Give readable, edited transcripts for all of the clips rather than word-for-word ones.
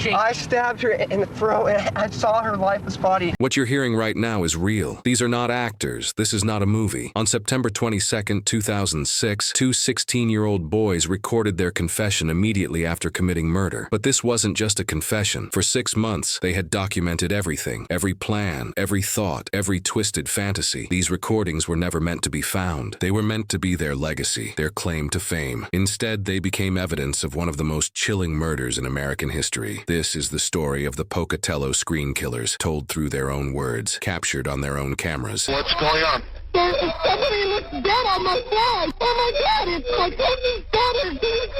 I stabbed her in the throat and I saw her lifeless body. What you're hearing right now is real. These are not actors. This is not a movie. On September 22, 2006, two 16-year-old boys recorded their confession immediately after committing murder. But this wasn't just a confession. For 6 months, they had documented everything, every plan, every thought, every twisted fantasy. These recordings were never meant to be found. They were meant to be their legacy, their claim to fame. Instead, they became evidence of one of the most chilling murders in American history. This is the story of the Pocatello screen killers, told through their own words, captured on their own cameras. What's going on? Somebody looks dead on my flag. Oh my God, it's my cousin's daughter.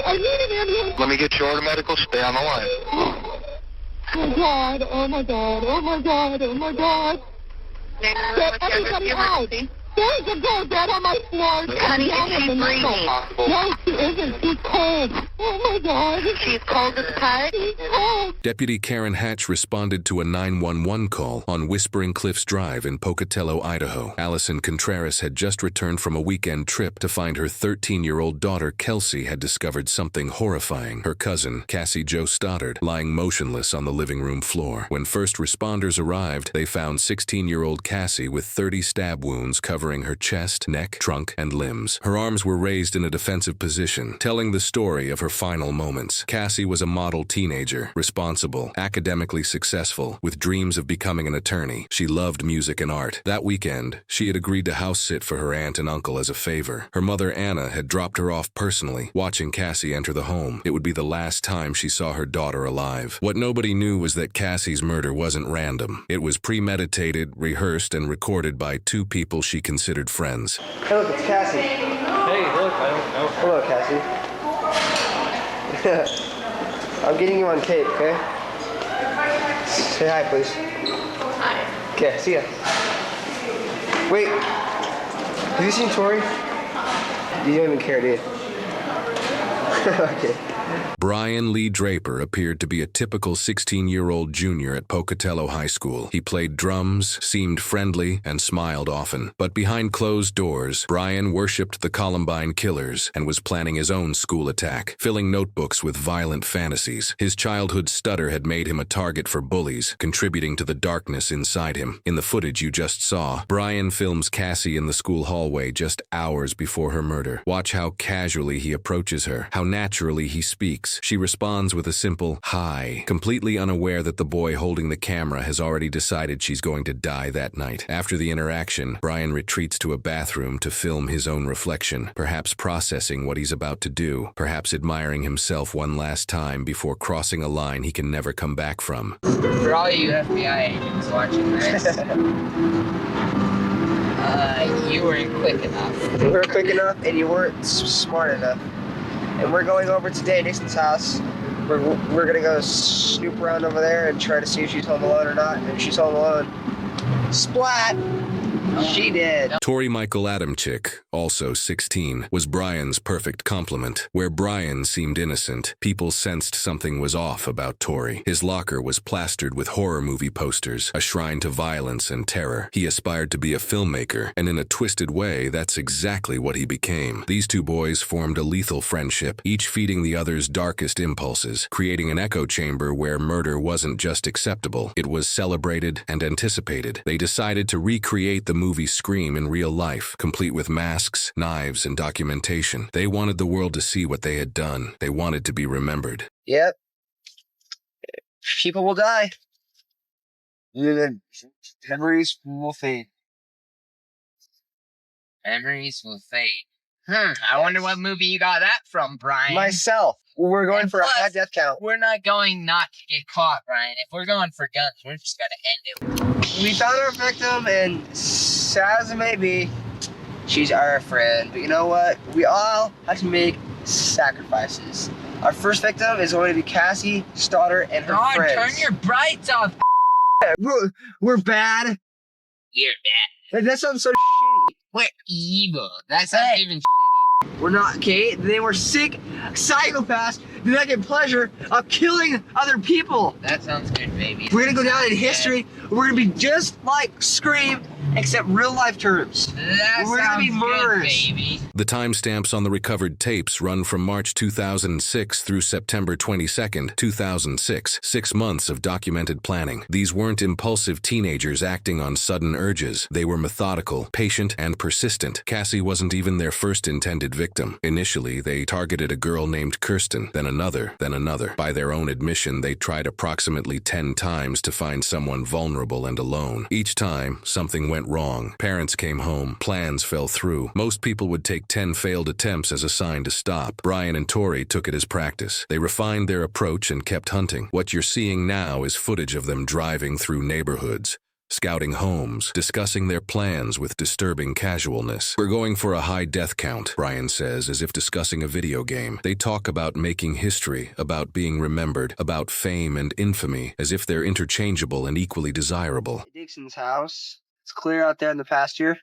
I need an ambulance. Let me get you order medical. Stay on the line. Oh God, oh my God, oh my God, oh my God. Get everybody out. There's a girl dead on my floor. Honey, is she breathing? No, she isn't. She's cold. Oh my God. She's cold as cut? She's cold. Deputy Karen Hatch responded to a 911 call on Whispering Cliffs Drive in Pocatello, Idaho. Allison Contreras had just returned from a weekend trip to find her 13-year-old daughter, Kelsey, had discovered something horrifying. Her cousin, Cassie Joe Stoddard, lying motionless on the living room floor. When first responders arrived, they found 16-year-old Cassie with 30 stab wounds covering her chest, neck, trunk, and limbs. Her arms were raised in a defensive position, telling the story of her final moments. Cassie was a model teenager, responsible, academically successful, with dreams of becoming an attorney. She loved music and art. That weekend, she had agreed to house sit for her aunt and uncle as a favor. Her mother, Anna, had dropped her off personally, watching Cassie enter the home. It would be the last time she saw her daughter alive. What nobody knew was that Cassie's murder wasn't random. It was premeditated, rehearsed, and recorded by two people she considered friends. Hey, look, it's Cassie. Hey, look, I don't know. Hello, Cassie. I'm getting you on tape, okay? Say hi, please. Hi. Okay, see ya. Wait. Have you seen Torey? You don't even care, do you? Okay. Brian Lee Draper appeared to be a typical 16-year-old junior at Pocatello High School. He played drums, seemed friendly, and smiled often. But behind closed doors, Brian worshipped the Columbine killers and was planning his own school attack, filling notebooks with violent fantasies. His childhood stutter had made him a target for bullies, contributing to the darkness inside him. In the footage you just saw, Brian films Cassie in the school hallway just hours before her murder. Watch how casually he approaches her, how naturally he speaks. She responds with a simple hi, completely unaware that the boy holding the camera has already decided she's going to die that night. After the interaction, Brian retreats to a bathroom to film his own reflection, perhaps processing what he's about to do, perhaps admiring himself one last time before crossing a line he can never come back from. For all you FBI agents watching this, you weren't quick enough. You weren't quick enough and you weren't smart enough. And we're going over today, Nixon's house. We're gonna go snoop around over there and try to see if she's home alone or not. And if she's home alone, splat! She did. Torey Michael Adamcik, also 16, was Brian's perfect complement. Where Brian seemed innocent, people sensed something was off about Torey. His locker was plastered with horror movie posters, a shrine to violence and terror. He aspired to be a filmmaker, and in a twisted way, that's exactly what he became. These two boys formed a lethal friendship, each feeding the other's darkest impulses, creating an echo chamber where murder wasn't just acceptable, it was celebrated and anticipated. They decided to recreate the movie Scream in real life, complete with masks, knives, and documentation. They wanted the world to see what they had done. They wanted to be remembered. Yep. People will die. Memories will fade. Memories will fade. I wonder what movie you got that from, Brian. Myself. We're going And for plus, a high death count. We're not going not to get caught, Brian. If we're going for guns, we're just gonna end it. We found our victim, and sad as it may be, she's our friend. But you know what? We all have to make sacrifices. Our first victim is going to be Cassie Stoddard and her God, friends. turn your brights off. We're bad. You're bad. That sounds so shitty. We're evil. That sounds even We're not, okay? They were sick psychopaths do not get pleasure of killing other people. That sounds good, baby. We're gonna go down in history. We're gonna be just like Scream, Except real life terms. That We're gonna be sounds good, murderers. baby. The timestamps on the recovered tapes run from March 2006 through September 22, 2006, 6 months of documented planning. These weren't impulsive teenagers acting on sudden urges. They were methodical, patient, and persistent. Cassie wasn't even their first intended victim. Initially, they targeted a girl named Kirsten, then another, then another. By their own admission, they tried approximately 10 times to find someone vulnerable and alone. Each time, something went wrong. Parents came home. Plans fell through. Most people would take 10 failed attempts as a sign to stop. Brian and Torey took it as practice. They refined their approach and kept hunting. What you're seeing now is footage of them driving through neighborhoods, scouting homes, discussing their plans with disturbing casualness. We're going for a high death count, Brian says, as if discussing a video game. They talk about making history, about being remembered, about fame and infamy, as if they're interchangeable and equally desirable. Dixon's house. It's clear out there in the pasture.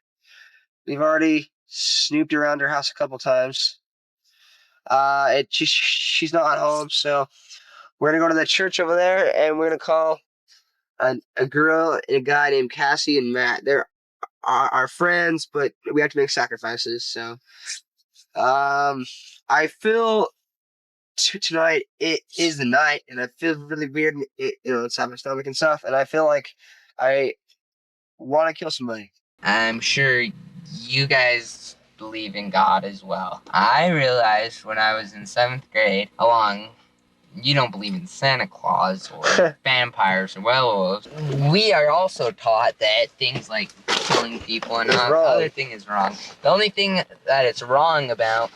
We've already snooped around her house a couple times. She's not home, so we're gonna go to the church over there, and we're gonna call a girl and a guy named Cassie and Matt. They're our friends, but we have to make sacrifices. So, I feel tonight it is the night, and I feel really weird. Inside my stomach and stuff, and I feel like I want to kill somebody. I'm sure you guys believe in God as well. I realized when I was in 7th grade, you don't believe in Santa Claus or vampires or werewolves. We are also taught that things like killing people and other thing is wrong. The only thing that it's wrong about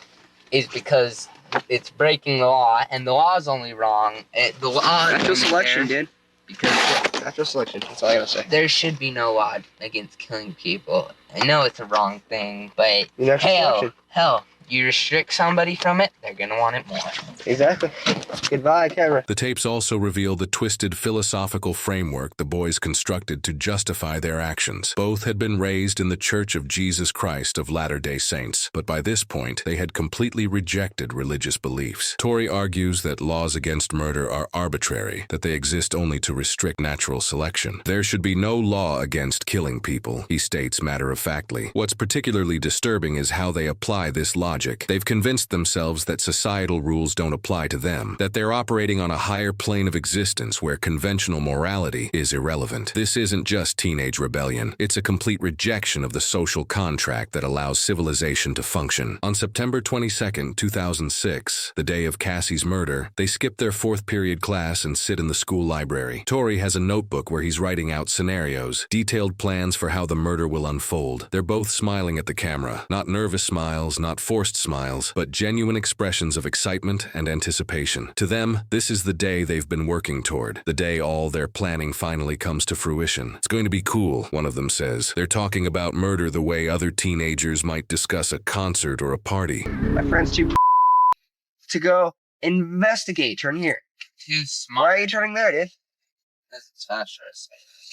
is because it's breaking the law, and the law is only wrong. The law Natural selection, dude. Because Natural selection. That's all I gotta say. there should be no law against killing people. I know it's a wrong thing, but Natural selection. hell, you restrict somebody from it, they're gonna want it more. Exactly. Goodbye, camera. The tapes also reveal the twisted philosophical framework the boys constructed to justify their actions. Both had been raised in the Church of Jesus Christ of Latter-day Saints, but by this point, they had completely rejected religious beliefs. Torey argues that laws against murder are arbitrary, that they exist only to restrict natural selection. There should be no law against killing people, he states matter-of-factly. What's particularly disturbing is how they apply this logic. They've convinced themselves that societal rules don't apply to them, that they're operating on a higher plane of existence where conventional morality is irrelevant. This isn't just teenage rebellion. It's a complete rejection of the social contract that allows civilization to function. On September 22, 2006, the day of Cassie's murder, they skip their 4th period class and sit in the school library. Torey has a notebook where he's writing out scenarios, detailed plans for how the murder will unfold. They're both smiling at the camera. Not nervous smiles, not forced smiles, but genuine expressions of excitement and anticipation. To them, this is the day they've been working toward, the day all their planning finally comes to fruition. It's going to be cool, one of them says. They're talking about murder the way other teenagers might discuss a concert or a party. My friend's too to go investigate. Turn here. Too Why smart. are you turning there, dude? That's fast.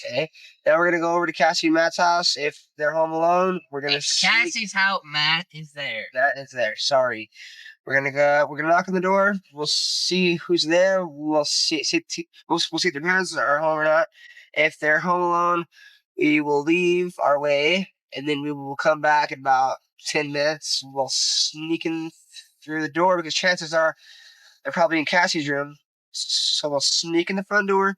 Okay. Now we're gonna go over to Cassie and Matt's house. If they're home alone, we're gonna see. Cassie's house, Matt is there. That is there. Sorry. We're gonna go. We're gonna knock on the door. We'll see who's there. We'll see if their parents are home or not. If they're home alone, we will leave our way, and then we will come back in about 10 minutes. We'll sneak in through the door because chances are they're probably in Cassie's room. So we'll sneak in the front door.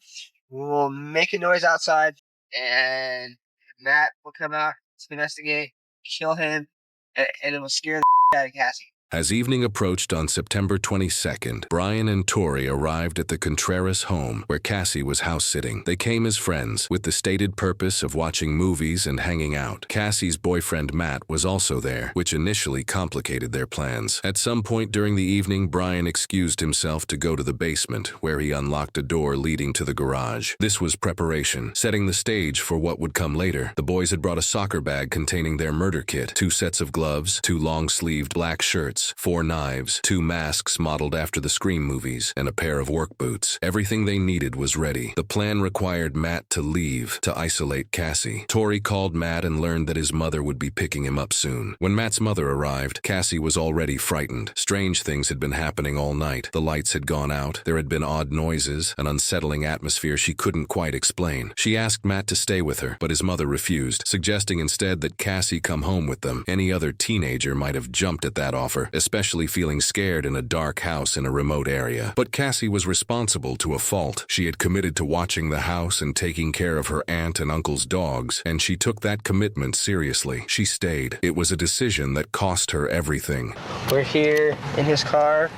We'll make a noise outside, and Matt will come out to investigate, kill him, and it will scare the out of Cassie. As evening approached on September 22nd, Brian and Torey arrived at the Contreras home where Cassie was house-sitting. They came as friends, with the stated purpose of watching movies and hanging out. Cassie's boyfriend Matt was also there, which initially complicated their plans. At some point during the evening, Brian excused himself to go to the basement, where he unlocked a door leading to the garage. This was preparation, setting the stage for what would come later. The boys had brought a soccer bag containing their murder kit, 2 sets of gloves, 2 long-sleeved black shirts, shirts, 4 knives, 2 masks modeled after the Scream movies, and a pair of work boots. Everything they needed was ready. The plan required Matt to leave to isolate Cassie. Torey called Matt and learned that his mother would be picking him up soon. When Matt's mother arrived, Cassie was already frightened. Strange things had been happening all night. The lights had gone out. There had been odd noises, an unsettling atmosphere she couldn't quite explain. She asked Matt to stay with her, but his mother refused, suggesting instead that Cassie come home with them. Any other teenager might have jumped at that offer, especially feeling scared in a dark house in a remote area. But Cassie was responsible to a fault. She had committed to watching the house and taking care of her aunt and uncle's dogs, and she took that commitment seriously. She stayed. It was a decision that cost her everything. We're here in his car.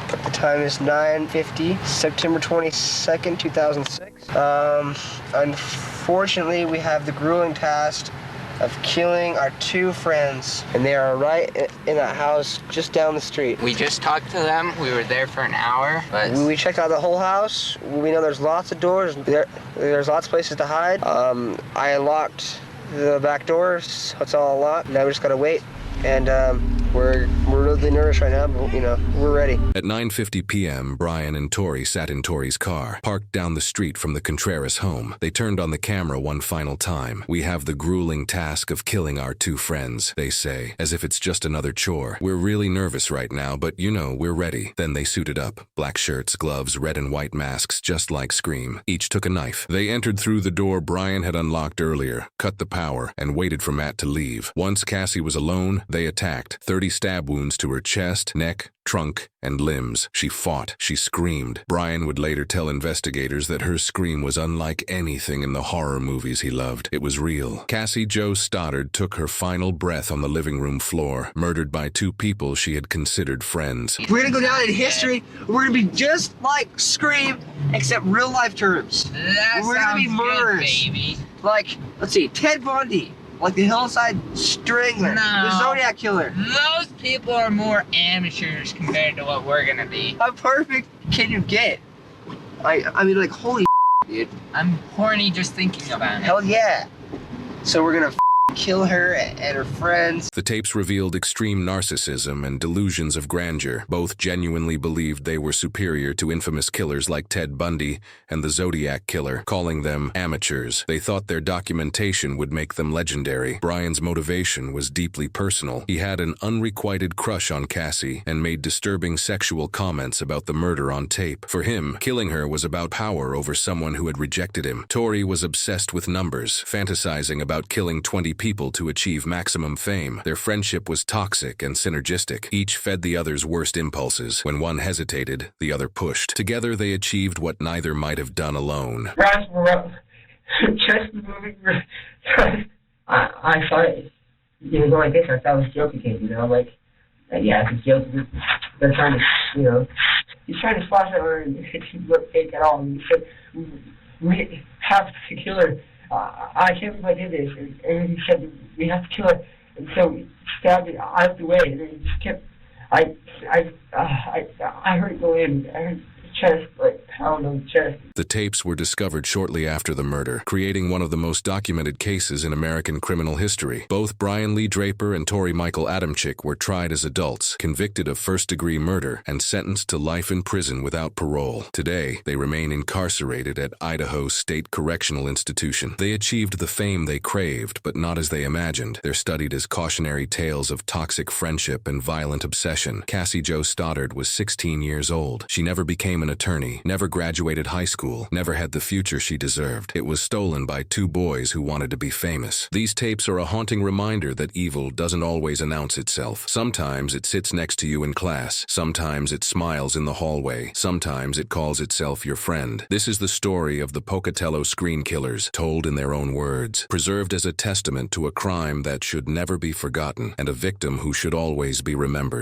The time is 9:50, September 22nd, 2006. Unfortunately, we have the grueling task of killing our 2 friends, and they are right in that house just down the street. We just talked to them. We were there for an hour, but We checked out the whole house. We know there's lots of doors. There's lots of places to hide. I unlocked the back doors, so it's all unlocked. Now we just gotta wait. And we're really nervous right now, but we're ready. At 9:50 p.m., Brian and Torey sat in Torey's car, parked down the street from the Contreras home. They turned on the camera one final time. "We have the grueling task of killing our 2 friends," they say, as if it's just another chore. "We're really nervous right now, but we're ready." Then they suited up. Black shirts, gloves, red and white masks, just like Scream. Each took a knife. They entered through the door Brian had unlocked earlier, cut the power, and waited for Matt to leave. Once Cassie was alone, they attacked. 30 stab wounds to her chest, neck, trunk, and limbs. She fought. She screamed. Brian would later tell investigators that her scream was unlike anything in the horror movies he loved. It was real. Cassie Joe Stoddard took her final breath on the living room floor, murdered by 2 people she had considered friends. We're gonna go down in history. We're gonna be just like Scream, except real life terms. We're gonna be murderers. Good, baby. Like, let's see, Ted Bundy. Like the Hillside Strangler, No. the Zodiac Killer. Those people are more amateurs compared to what we're gonna be. How perfect can you get? I mean, like, holy dude. I'm horny just thinking about it. Hell yeah. So we're gonna kill her and her friends. The tapes revealed extreme narcissism and delusions of grandeur. Both genuinely believed they were superior to infamous killers like Ted Bundy and the Zodiac Killer, calling them amateurs. They thought their documentation would make them legendary. Brian's motivation was deeply personal. He had an unrequited crush on Cassie and made disturbing sexual comments about the murder on tape. For him, killing her was about power over someone who had rejected him. Torey was obsessed with numbers, fantasizing about killing 20 people to achieve maximum fame. Their friendship was toxic and synergistic. Each fed the other's worst impulses. When one hesitated, the other pushed. Together they achieved what neither might have done alone. Just moving. I thought it was going like this. I thought it was joking, like, yeah, it's a joke. They're trying to, he's trying to splash her and it didn't look fake at all. And he said, we have to kill her. I can't believe I did this. And he said, we have to kill her. And so we stabbed it out of the way. And it just kept, I heard it go in. I heard chest, like pound on the chest. The tapes were discovered shortly after the murder, creating one of the most documented cases in American criminal history. Both Brian Lee Draper and Torey Michael Adamcik were tried as adults, convicted of first-degree murder, and sentenced to life in prison without parole. Today, they remain incarcerated at Idaho State Correctional Institution. They achieved the fame they craved, but not as they imagined. They're studied as cautionary tales of toxic friendship and violent obsession. Cassie Joe Stoddard was 16 years old. She never became an attorney, never graduated high school, never had the future she deserved. It was stolen by two boys who wanted to be famous. These tapes are a haunting reminder that evil doesn't always announce itself. Sometimes it sits next to you in class. Sometimes it smiles in the hallway. Sometimes it calls itself your friend. This is the story of the Pocatello screen killers, told in their own words, preserved as a testament to a crime that should never be forgotten and a victim who should always be remembered.